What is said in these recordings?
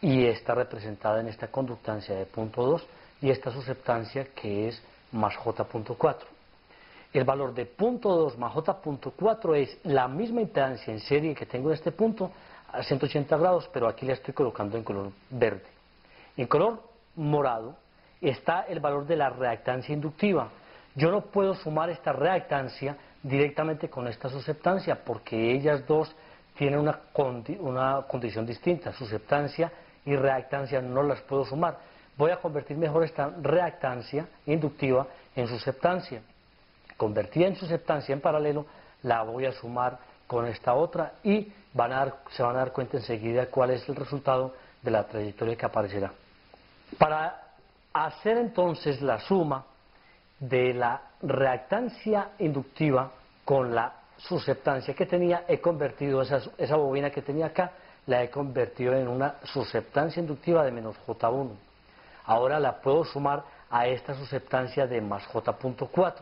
y está representada en esta conductancia de punto 2 y esta susceptancia que es más J.4. El valor de punto 2 más J.4 es la misma impedancia en serie que tengo en este punto a 180 grados, pero aquí la estoy colocando en color verde. En color morado está el valor de la reactancia inductiva. Yo no puedo sumar esta reactancia directamente con esta susceptancia porque ellas dos tienen una condición distinta. Susceptancia y reactancia no las puedo sumar. Voy a convertir mejor esta reactancia inductiva en susceptancia. Convertida en susceptancia en paralelo, la voy a sumar con esta otra y se van a dar cuenta enseguida cuál es el resultado de la trayectoria que aparecerá. Para hacer entonces la suma de la reactancia inductiva con la susceptancia que tenía, he convertido esa bobina que tenía acá, la he convertido en una susceptancia inductiva de menos J1. Ahora la puedo sumar a esta susceptancia de más J.4.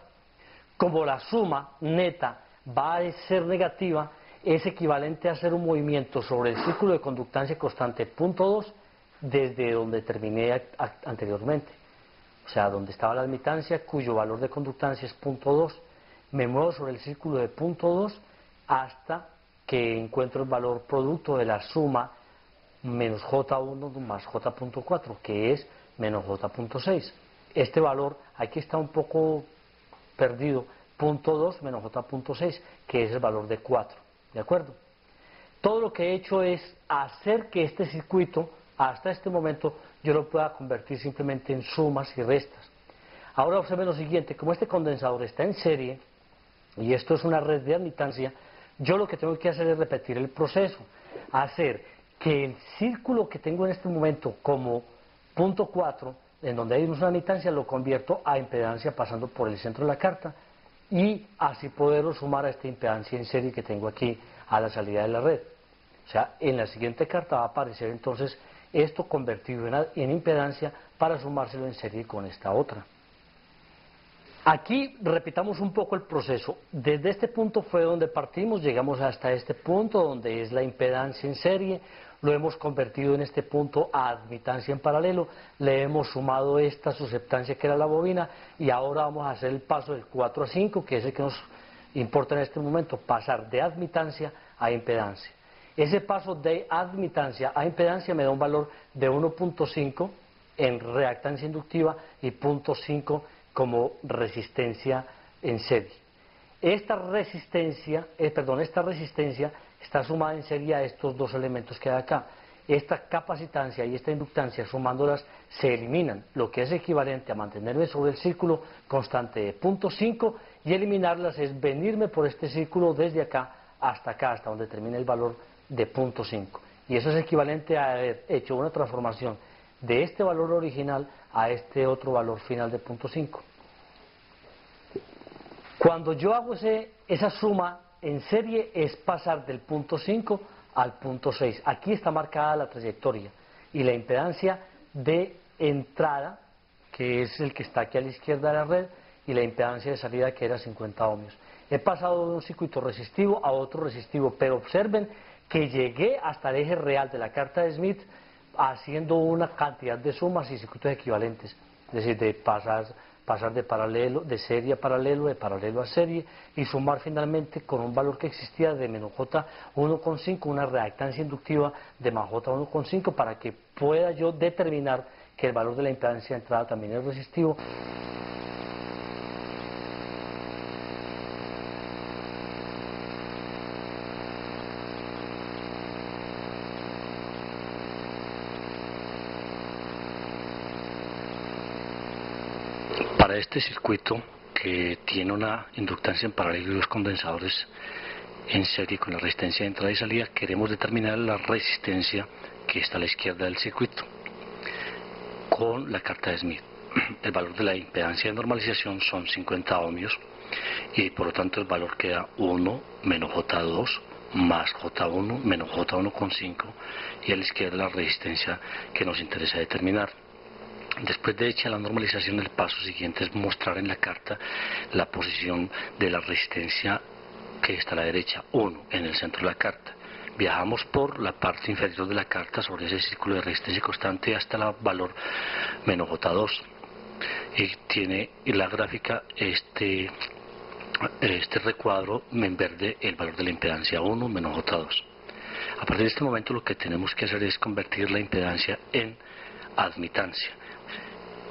Como la suma neta va a ser negativa, es equivalente a hacer un movimiento sobre el círculo de conductancia constante punto 2 desde donde terminé anteriormente. O sea, donde estaba la admitancia, cuyo valor de conductancia es punto 2, me muevo sobre el círculo de punto 2 hasta que encuentro el valor producto de la suma menos J1 más J.4, que es menos J.6. Este valor aquí está un poco perdido, punto 2 menos J.6, que es el valor de 4, ¿de acuerdo? Todo lo que he hecho es hacer que este circuito, hasta este momento, yo lo pueda convertir simplemente en sumas y restas. Ahora observen lo siguiente, como este condensador está en serie, y esto es una red de admitancia, yo lo que tengo que hacer es repetir el proceso, hacer que el círculo que tengo en este momento como punto 4, en donde hay una admitancia, lo convierto a impedancia pasando por el centro de la carta, y así poderlo sumar a esta impedancia en serie que tengo aquí a la salida de la red. O sea, en la siguiente carta va a aparecer entonces esto convertido en impedancia para sumárselo en serie con esta otra. Aquí repitamos un poco el proceso. Desde este punto fue donde partimos, llegamos hasta este punto donde es la impedancia en serie, lo hemos convertido en este punto a admitancia en paralelo, le hemos sumado esta susceptancia que era la bobina y ahora vamos a hacer el paso del 4 a 5, que es el que nos importa en este momento, pasar de admitancia a impedancia. Ese paso de admitancia a impedancia me da un valor de 1.5 en reactancia inductiva y 0.5 como resistencia en serie. Esta resistencia está sumada en serie a estos dos elementos que hay acá. Esta capacitancia y esta inductancia, sumándolas, se eliminan, lo que es equivalente a mantenerme sobre el círculo constante de 0.5 y eliminarlas es venirme por este círculo desde acá, hasta donde termina el valor de 0.5. Y eso es equivalente a haber hecho una transformación de este valor original a este otro valor final de 0.5. Cuando yo hago esa suma en serie es pasar del 0.5 al 0.6. Aquí está marcada la trayectoria y la impedancia de entrada, que es el que está aquí a la izquierda de la red, y la impedancia de salida, que era 50 ohmios. He pasado de un circuito resistivo a otro resistivo, pero observen que llegué hasta el eje real de la carta de Smith haciendo una cantidad de sumas y circuitos equivalentes, es decir, de pasar de paralelo, de serie a paralelo, de paralelo a serie, y sumar finalmente con un valor que existía de menos J1.5, una reactancia inductiva de más J1.5, para que pueda yo determinar que el valor de la impedancia de entrada también es resistivo. Para este circuito, que tiene una inductancia en paralelo y dos condensadores en serie con la resistencia de entrada y salida, queremos determinar la resistencia que está a la izquierda del circuito con la carta de Smith. El valor de la impedancia de normalización son 50 ohmios y por lo tanto el valor queda 1 menos J2 más J1 menos J1.5, y a la izquierda la resistencia que nos interesa determinar. Después de hecha la normalización, el paso siguiente es mostrar en la carta la posición de la resistencia que está a la derecha, 1, en el centro de la carta. Viajamos por la parte inferior de la carta sobre ese círculo de resistencia constante hasta el valor menos J2. Y tiene en la gráfica este recuadro en verde el valor de la impedancia 1 menos J2. A partir de este momento lo que tenemos que hacer es convertir la impedancia en admitancia.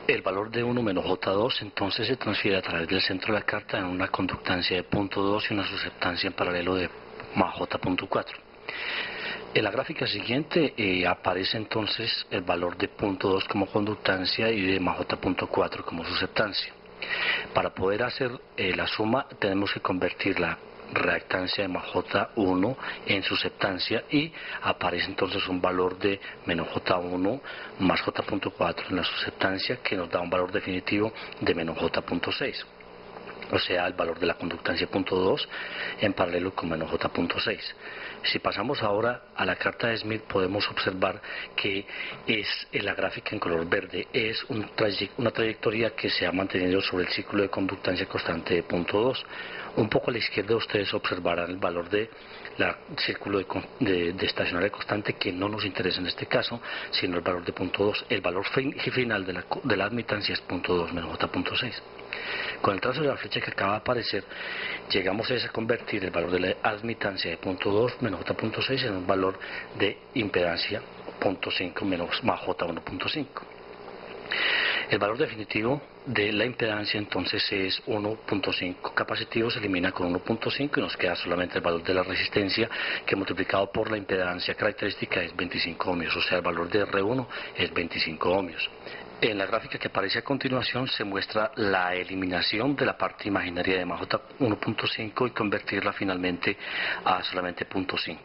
El valor de 1 menos J2 entonces se transfiere a través del centro de la carta en una conductancia de punto 2 y una susceptancia en paralelo de más J.4. En la gráfica siguiente aparece entonces el valor de punto 2 como conductancia y de más J.4 como susceptancia. Para poder hacer la suma tenemos que convertir la reactancia de más J1 en susceptancia y aparece entonces un valor de menos J1 más J.4 en la susceptancia, que nos da un valor definitivo de menos J.6. O sea, el valor de la conductancia punto 2 en paralelo con menos J.6. Si pasamos ahora a la carta de Smith, podemos observar que es en la gráfica en color verde es una trayectoria que se ha mantenido sobre el círculo de conductancia constante de punto 2. Un poco a la izquierda ustedes observarán el valor de la círculo de estacionaria constante, que no nos interesa en este caso, sino el valor de punto 2. El valor final de la admitancia es punto 2 menos J.6. Con el trazo de la flecha que acaba de aparecer, llegamos a convertir el valor de la admitancia de punto 2 menos J.6 en un valor de impedancia punto 5 menos más J1.5. El valor definitivo de la impedancia entonces es 1.5 capacitivo, se elimina con 1.5 y nos queda solamente el valor de la resistencia, que multiplicado por la impedancia característica es 25 ohmios, o sea, el valor de R1 es 25 ohmios. En la gráfica que aparece a continuación se muestra la eliminación de la parte imaginaria de más J1.5 y convertirla finalmente a solamente 0.5.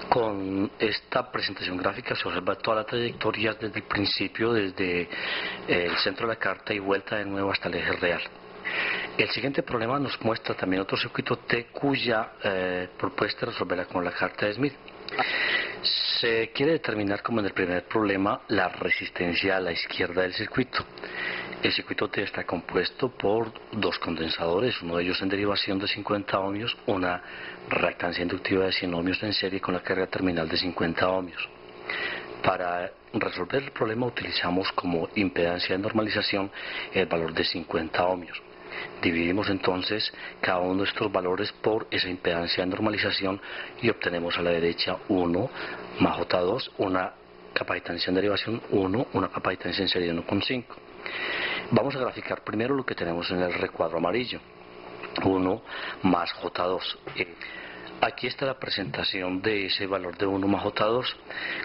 Con esta presentación gráfica se observa toda la trayectoria desde el principio, desde el centro de la carta y vuelta de nuevo hasta el eje real. El siguiente problema nos muestra también otro circuito T cuya propuesta es resolverla con la carta de Smith. Se quiere determinar, como en el primer problema, la resistencia a la izquierda del circuito. El circuito T está compuesto por dos condensadores, uno de ellos en derivación de 50 ohmios, una reactancia inductiva de 100 ohmios en serie con la carga terminal de 50 ohmios. Para resolver el problema utilizamos como impedancia de normalización el valor de 50 ohmios. Dividimos entonces cada uno de estos valores por esa impedancia de normalización y obtenemos a la derecha 1 más J2, una capacitancia en derivación 1, una capacitancia en serie 1,5. Vamos a graficar primero lo que tenemos en el recuadro amarillo, 1 más J2. Aquí está la presentación de ese valor de 1 más J2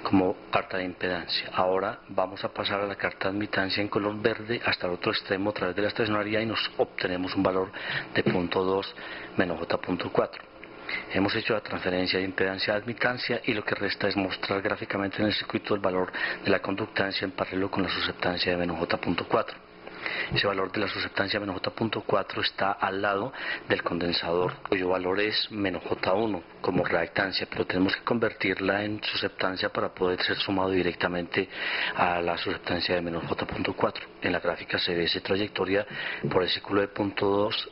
como carta de impedancia. Ahora vamos a pasar a la carta de admitancia en color verde hasta el otro extremo a través de la estacionaria y nos obtenemos un valor de 0.2 menos J.4. Hemos hecho la transferencia de impedancia a admitancia y lo que resta es mostrar gráficamente en el circuito el valor de la conductancia en paralelo con la susceptancia de menos J.4. Ese valor de la susceptancia menos J.4 está al lado del condensador, cuyo valor es menos J1 como reactancia, pero tenemos que convertirla en susceptancia para poder ser sumado directamente a la susceptancia de menos J.4. En la gráfica se ve esa trayectoria por el círculo de punto 2.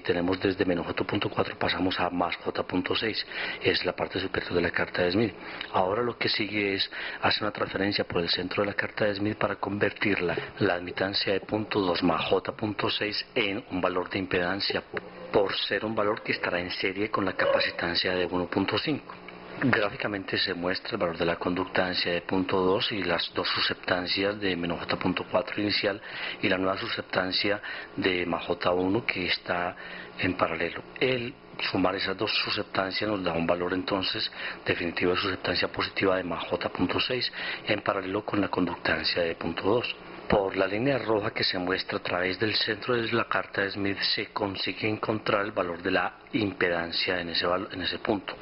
Tenemos desde menos J.4 pasamos a más J.6, es la parte superior de la carta de Smith. Ahora lo que sigue es hacer una transferencia por el centro de la carta de Smith para convertir la admitancia de punto 2 más J.6 en un valor de impedancia, por ser un valor que estará en serie con la capacitancia de 1.5. Gráficamente se muestra el valor de la conductancia de punto 2 y las dos susceptancias de menos J.4 inicial y la nueva susceptancia de más J1 que está en paralelo. El sumar esas dos susceptancias nos da un valor entonces definitivo de susceptancia positiva de más J.6 en paralelo con la conductancia de punto 2. Por la línea roja que se muestra a través del centro de la carta de Smith se consigue encontrar el valor de la impedancia en ese punto.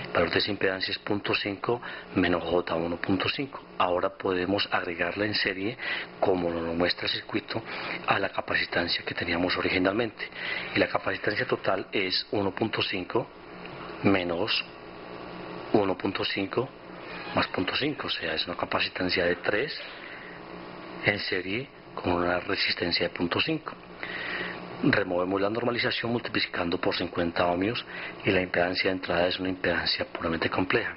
El valor de esa impedancia es 0.5 menos J1.5. Ahora podemos agregarla en serie, como nos lo muestra el circuito, a la capacitancia que teníamos originalmente. Y la capacitancia total es 1.5 menos 1.5 más 0.5, o sea, es una capacitancia de 3 en serie con una resistencia de 0.5. Removemos la normalización multiplicando por 50 ohmios y la impedancia de entrada es una impedancia puramente compleja.